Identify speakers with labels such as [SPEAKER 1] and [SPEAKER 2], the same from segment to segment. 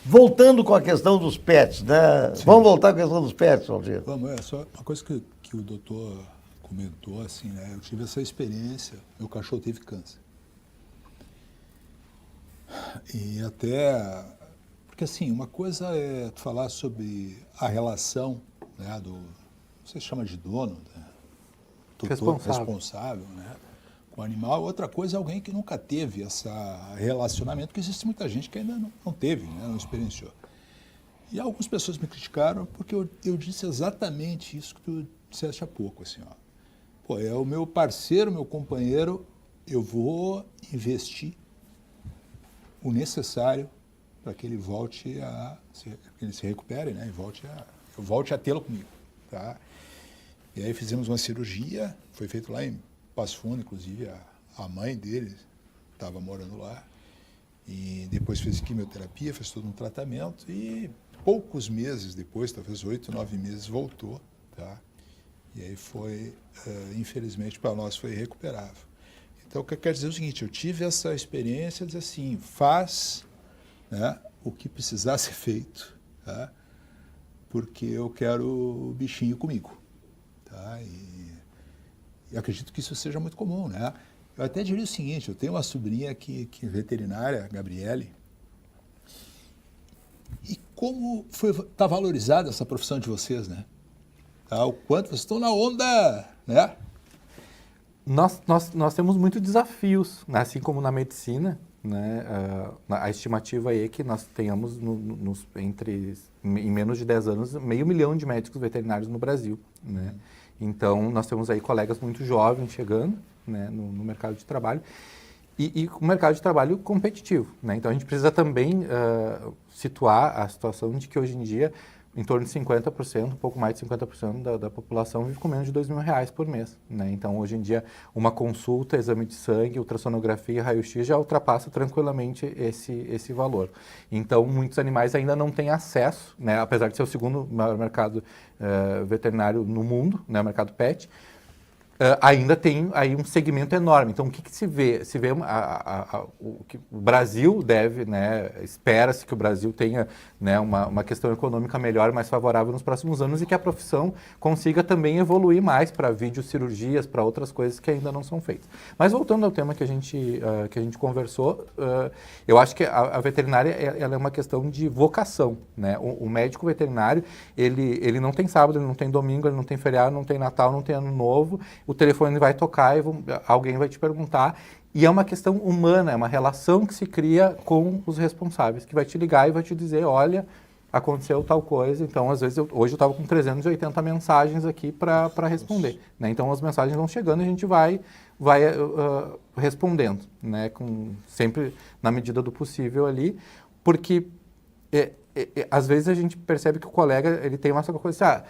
[SPEAKER 1] Voltando com a questão dos pets, né?
[SPEAKER 2] Sim.
[SPEAKER 1] Vamos voltar com a questão dos pets, Valdir.
[SPEAKER 2] Vamos, é só uma coisa que o doutor comentou, assim, né? Eu tive essa experiência, meu cachorro teve câncer. E até, porque assim, uma coisa é falar sobre a relação, né, você chama de dono, né? Tutor responsável, né, com o animal. Outra coisa é alguém que nunca teve esse relacionamento, porque existe muita gente que ainda não teve, né, não experienciou. E algumas pessoas me criticaram porque eu disse exatamente isso que tu disseste há pouco, assim, ó. Pô, é o meu parceiro, meu companheiro, eu vou investir o necessário para que ele volte que ele se recupere, né, e eu volte a tê-lo comigo, tá? E aí fizemos uma cirurgia, foi feito lá em Passo Fundo, inclusive a mãe dele estava morando lá, e depois fez quimioterapia, fez todo um tratamento, e poucos meses depois, talvez 8, 9 meses, voltou, tá? E aí foi, infelizmente para nós, foi irrecuperável. Então, o que eu quero dizer é o seguinte, eu tive essa experiência de dizer assim, faz, né, o que precisar ser feito, tá? Porque eu quero o bichinho comigo. Tá? E acredito que isso seja muito comum, né? Eu até diria o seguinte, eu tenho uma sobrinha que é veterinária, Gabriele, e como está valorizada essa profissão de vocês, né? Tá? O quanto vocês estão na onda, né?
[SPEAKER 3] Nós temos muitos desafios, né? Assim como na medicina, né? A estimativa aí é que nós tenhamos em menos de 10 anos 500 mil de médicos veterinários no Brasil, né? Então, nós temos aí colegas muito jovens chegando, né, no mercado de trabalho e um mercado de trabalho competitivo, né? Então, a gente precisa também situar a situação de que hoje em dia em torno de 50%, um pouco mais de 50% da população vive com menos de R$2.000 por mês, né? Então, hoje em dia, uma consulta, exame de sangue, ultrassonografia, raio-x já ultrapassa tranquilamente esse valor. Então, muitos animais ainda não têm acesso, né? Apesar de ser o segundo maior mercado veterinário no mundo, né? O mercado pet, ainda tem aí um segmento enorme. Então, o que se vê? Se vê o que o Brasil deve, né, espera-se que o Brasil tenha, né, uma questão econômica melhor, mais favorável nos próximos anos e que a profissão consiga também evoluir mais para videocirurgias, para outras coisas que ainda não são feitas. Mas voltando ao tema que a gente conversou, eu acho que a veterinária ela é uma questão de vocação, né? O médico veterinário, ele não tem sábado, ele não tem domingo, ele não tem feriado, não tem Natal, não tem Ano Novo. O telefone vai tocar e alguém vai te perguntar. E é uma questão humana, é uma relação que se cria com os responsáveis, que vai te ligar e vai te dizer, olha, aconteceu tal coisa. Então, às vezes, hoje eu estava com 380 mensagens aqui para responder, né? Então, as mensagens vão chegando e a gente vai respondendo, né? Sempre na medida do possível ali, porque às vezes a gente percebe que o colega ele tem uma coisa assim,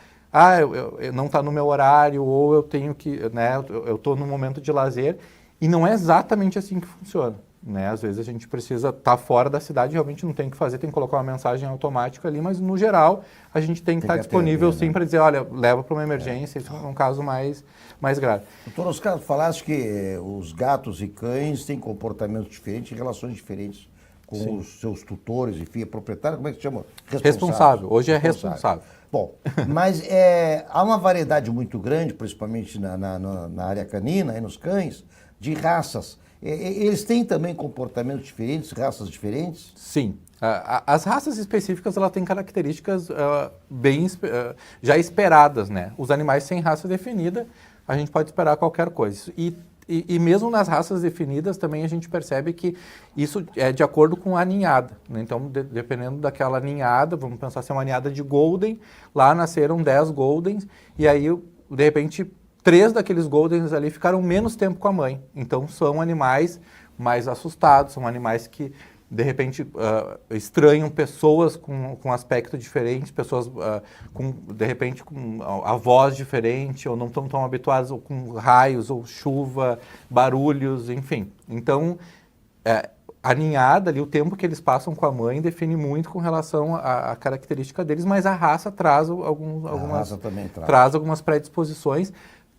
[SPEAKER 3] eu não está no meu horário, ou eu tenho que, né, eu estou num momento de lazer, e não é exatamente assim que funciona, né? Às vezes a gente precisa estar fora da cidade, realmente não tem o que fazer, tem que colocar uma mensagem automática ali, mas no geral a gente tem que estar disponível sim para dizer, olha, leva para uma emergência, isso é um caso mais grave.
[SPEAKER 1] Doutor Oscar, falaste que os gatos e cães têm comportamentos diferentes e relações diferentes com
[SPEAKER 3] Sim.
[SPEAKER 1] os seus tutores, enfim, é proprietário, como é que se chama?
[SPEAKER 3] Responsável. Hoje é responsável.
[SPEAKER 1] Bom, mas há uma variedade muito grande, principalmente na área canina, nos cães, de raças. Eles têm também comportamentos diferentes, raças diferentes?
[SPEAKER 3] Sim. As raças específicas ela têm características bem já esperadas, né? Os animais sem raça definida, a gente pode esperar qualquer coisa. E mesmo nas raças definidas também a gente percebe que isso é de acordo com a ninhada, né? Então, dependendo daquela ninhada, vamos pensar se é uma ninhada de Golden, lá nasceram 10 Goldens, e aí, de repente, 3 daqueles Goldens ali ficaram menos tempo com a mãe. Então, são animais mais assustados, são animais que, de repente, estranham pessoas com aspecto diferente, pessoas, de repente, com a voz diferente, ou não estão tão habituadas ou com raios, ou chuva, barulhos, enfim. Então, a ninhada ali, o tempo que eles passam com a mãe, define muito com relação à característica deles, mas a raça traz
[SPEAKER 1] A raça também
[SPEAKER 3] traz algumas predisposições.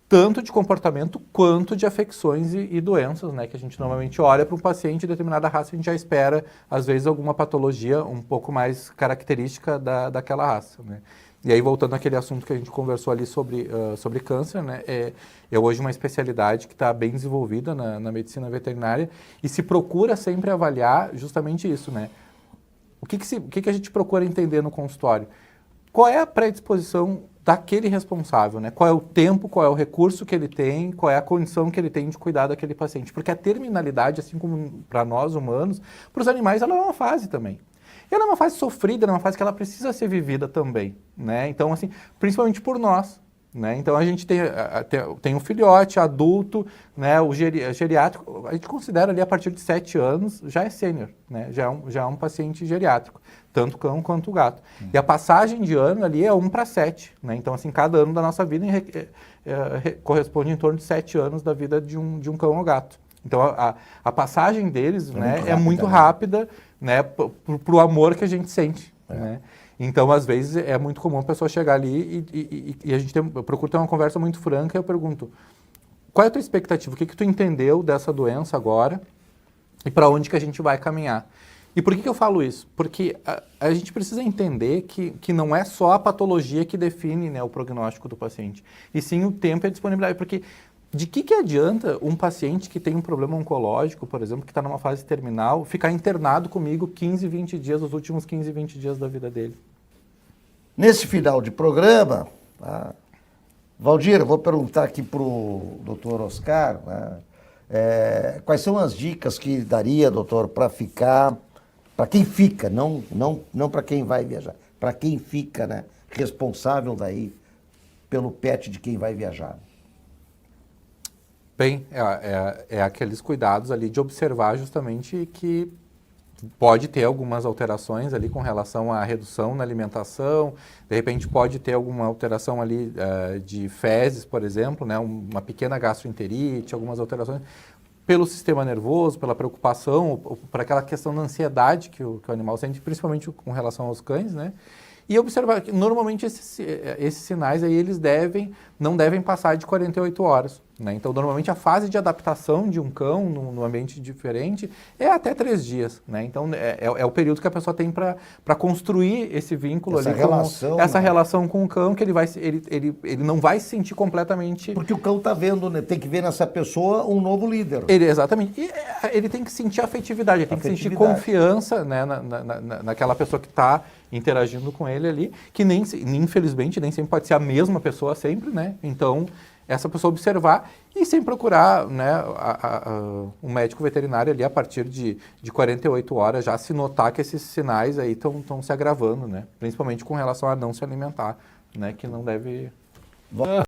[SPEAKER 3] tanto de comportamento quanto de afecções e doenças, né? Que a gente normalmente olha para um paciente de determinada raça, a gente já espera, às vezes, alguma patologia um pouco mais característica daquela raça, né? E aí, voltando àquele assunto que a gente conversou ali sobre câncer, né? É hoje uma especialidade que está bem desenvolvida na medicina veterinária e se procura sempre avaliar justamente isso, né? O que a gente procura entender no consultório? Qual é a predisposição daquele responsável, né? Qual é o tempo, qual é o recurso que ele tem, qual é a condição que ele tem de cuidar daquele paciente. Porque a terminalidade, assim como para nós humanos, para os animais ela é uma fase também. E ela é uma fase sofrida, ela é uma fase que ela precisa ser vivida também, né? Então, assim, principalmente por nós, né? Então, a gente tem um filhote, adulto, né? O geriátrico, a gente considera ali a partir de 7 anos, já é sênior, né? Já é um paciente geriátrico, tanto cão quanto gato. E a passagem de ano ali é 1 para 7, né? Então, assim, cada ano da nossa vida corresponde em torno de 7 anos da vida de um cão ou gato. Então, a passagem deles, né, é muito rápida, né, pro amor que a gente sente, né? Então, às vezes, é muito comum a pessoa chegar ali e a gente procura ter uma conversa muito franca e eu pergunto, qual é a tua expectativa? O que tu entendeu dessa doença agora e para onde que a gente vai caminhar? E por que eu falo isso? Porque a gente precisa entender que não é só a patologia que define, né, o prognóstico do paciente, e sim o tempo e a disponibilidade, porque de que adianta um paciente que tem um problema oncológico, por exemplo, que está numa fase terminal, ficar internado comigo 15, 20 dias, os últimos 15, 20 dias da vida dele?
[SPEAKER 1] Nesse final de programa, tá? Valdir, eu vou perguntar aqui para o doutor Oscar, né? Quais são as dicas que daria, doutor, para ficar, para quem fica, não para quem vai viajar, para quem fica, né, responsável daí pelo pet de quem vai viajar?
[SPEAKER 3] Bem, é aqueles cuidados ali de observar justamente que pode ter algumas alterações ali com relação à redução na alimentação, de repente pode ter alguma alteração ali de fezes, por exemplo, né, uma pequena gastroenterite, algumas alterações pelo sistema nervoso, pela preocupação, ou por aquela questão da ansiedade que o animal sente, principalmente com relação aos cães, né? E observar que normalmente esses sinais aí eles não devem passar de 48 horas. Né? Então, normalmente a fase de adaptação de um cão num ambiente diferente é até 3 dias. Né? Então, é o período que a pessoa tem para construir esse vínculo
[SPEAKER 1] essa
[SPEAKER 3] ali,
[SPEAKER 1] relação,
[SPEAKER 3] essa
[SPEAKER 1] né?
[SPEAKER 3] relação com o cão, que ele não vai se sentir completamente...
[SPEAKER 1] Porque o cão está vendo, né? Tem que ver nessa pessoa um novo líder.
[SPEAKER 3] Exatamente. E ele tem que sentir afetividade, ele tem que sentir confiança, né, naquela pessoa que está interagindo com ele ali, que infelizmente, nem sempre pode ser a mesma pessoa sempre, né? Então, essa pessoa observar e sempre procurar, né, um médico veterinário ali a partir de 48 horas, já se notar que esses sinais aí estão se agravando, né? Principalmente com relação a não se alimentar, né? Que não deve...